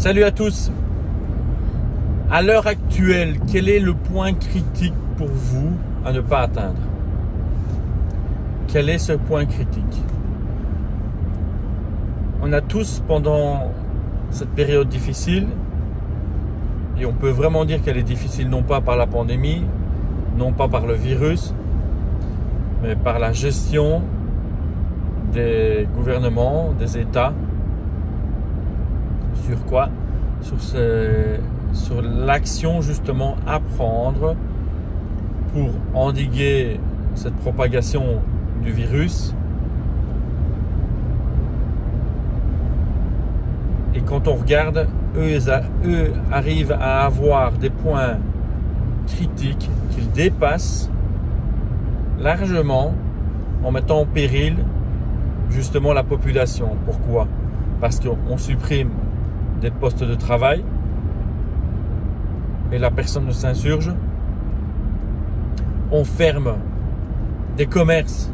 Salut à tous. À l'heure actuelle, quel est le point critique pour vous à ne pas atteindre? Quel est ce point critique? On a tous, pendant cette période difficile, et on peut vraiment dire qu'elle est difficile non pas par la pandémie, non pas par le virus, mais par la gestion des gouvernements, des États. Sur quoi? Sur l'action justement à prendre pour endiguer cette propagation du virus. Et quand on regarde, eux arrivent à avoir des points critiques qu'ils dépassent largement en mettant en péril justement la population. Pourquoi? Parce qu'on supprime des postes de travail et la personne ne s'insurge. On ferme des commerces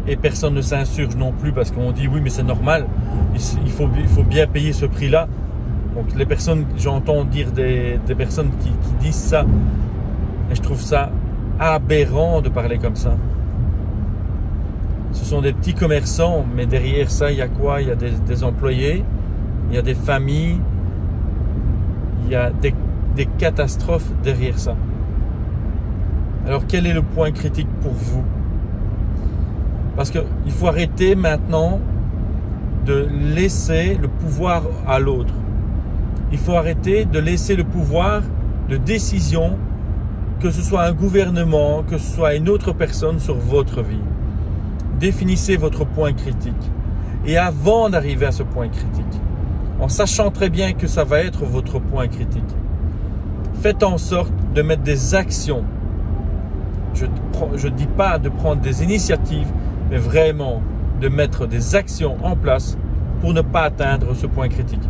et personne ne s'insurge non plus parce qu'on dit oui mais c'est normal, il faut bien payer ce prix-là. Donc les personnes, j'entends dire des personnes qui disent ça et je trouve ça aberrant de parler comme ça. Ce sont des petits commerçants, mais derrière ça il y a quoi? Il y a des employés, il y a des familles, il y a des catastrophes derrière ça. Alors quel est le point critique pour vous? Parce qu'il faut arrêter maintenant de laisser le pouvoir à l'autre. Il faut arrêter de laisser le pouvoir de décision, que ce soit un gouvernement, que ce soit une autre personne sur votre vie. Définissez votre point critique. Et avant d'arriver à ce point critique, en sachant très bien que ça va être votre point critique, faites en sorte de mettre des actions. Je ne dis pas de prendre des initiatives, mais vraiment de mettre des actions en place pour ne pas atteindre ce point critique.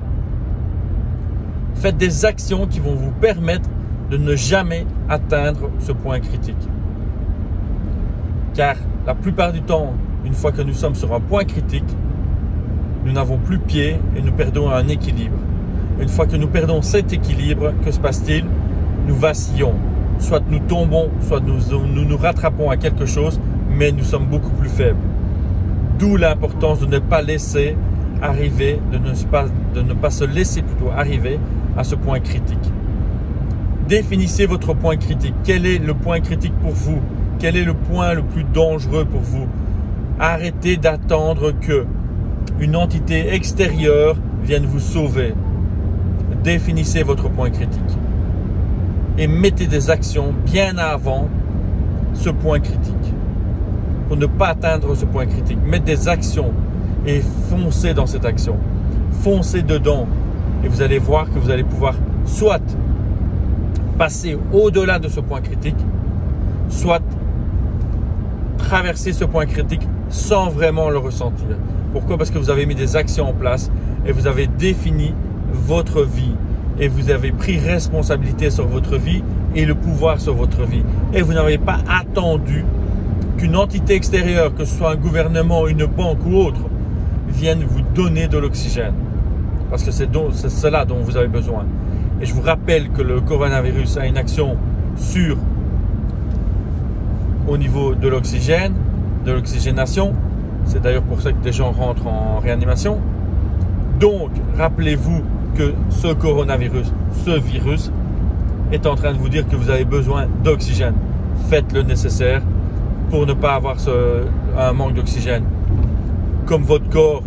Faites des actions qui vont vous permettre de ne jamais atteindre ce point critique. Car la plupart du temps, une fois que nous sommes sur un point critique, nous n'avons plus pied et nous perdons un équilibre. Une fois que nous perdons cet équilibre, que se passe-t-il? Nous vacillons. Soit nous tombons, soit nous rattrapons à quelque chose, mais nous sommes beaucoup plus faibles. D'où l'importance de ne pas laisser arriver, de ne pas se laisser plutôt arriver à ce point critique. Définissez votre point critique. Quel est le point critique pour vous? Quel est le point le plus dangereux pour vous? Arrêtez d'attendre que une entité extérieure vienne vous sauver. Définissez votre point critique et mettez des actions bien avant ce point critique pour ne pas atteindre ce point critique. Mettez des actions et foncez dans cette action. Foncez dedans et vous allez voir que vous allez pouvoir soit passer au-delà de ce point critique, soit traverser ce point critique sans vraiment le ressentir. Pourquoi? Parce que vous avez mis des actions en place et vous avez défini votre vie et vous avez pris responsabilité sur votre vie et le pouvoir sur votre vie. Et vous n'avez pas attendu qu'une entité extérieure, que ce soit un gouvernement, une banque ou autre, vienne vous donner de l'oxygène. Parce que c'est cela dont vous avez besoin. Et je vous rappelle que le coronavirus a une action au niveau de l'oxygène, de l'oxygénation. C'est d'ailleurs pour ça que des gens rentrent en réanimation. Donc, rappelez-vous que ce coronavirus, ce virus, est en train de vous dire que vous avez besoin d'oxygène. Faites le nécessaire pour ne pas avoir un manque d'oxygène. Comme votre corps,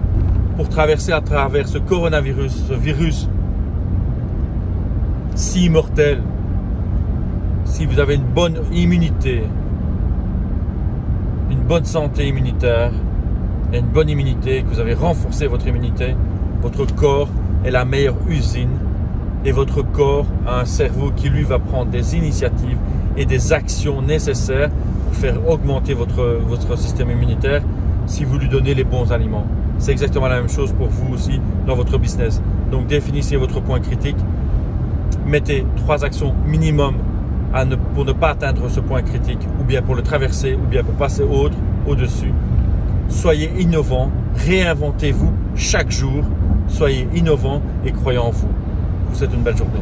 pour traverser à travers ce coronavirus, ce virus si mortel, si vous avez une bonne immunité, une bonne santé immunitaire, et une bonne immunité, que vous avez renforcé votre immunité, votre corps est la meilleure usine et votre corps a un cerveau qui lui va prendre des initiatives et des actions nécessaires pour faire augmenter votre système immunitaire si vous lui donnez les bons aliments. C'est exactement la même chose pour vous aussi dans votre business. Donc définissez votre point critique, mettez 3 actions minimum pour ne pas atteindre ce point critique, ou bien pour le traverser, ou bien pour passer au-dessus. Soyez innovants, réinventez-vous chaque jour, soyez innovants et croyez en vous. vous souhaite une belle journée.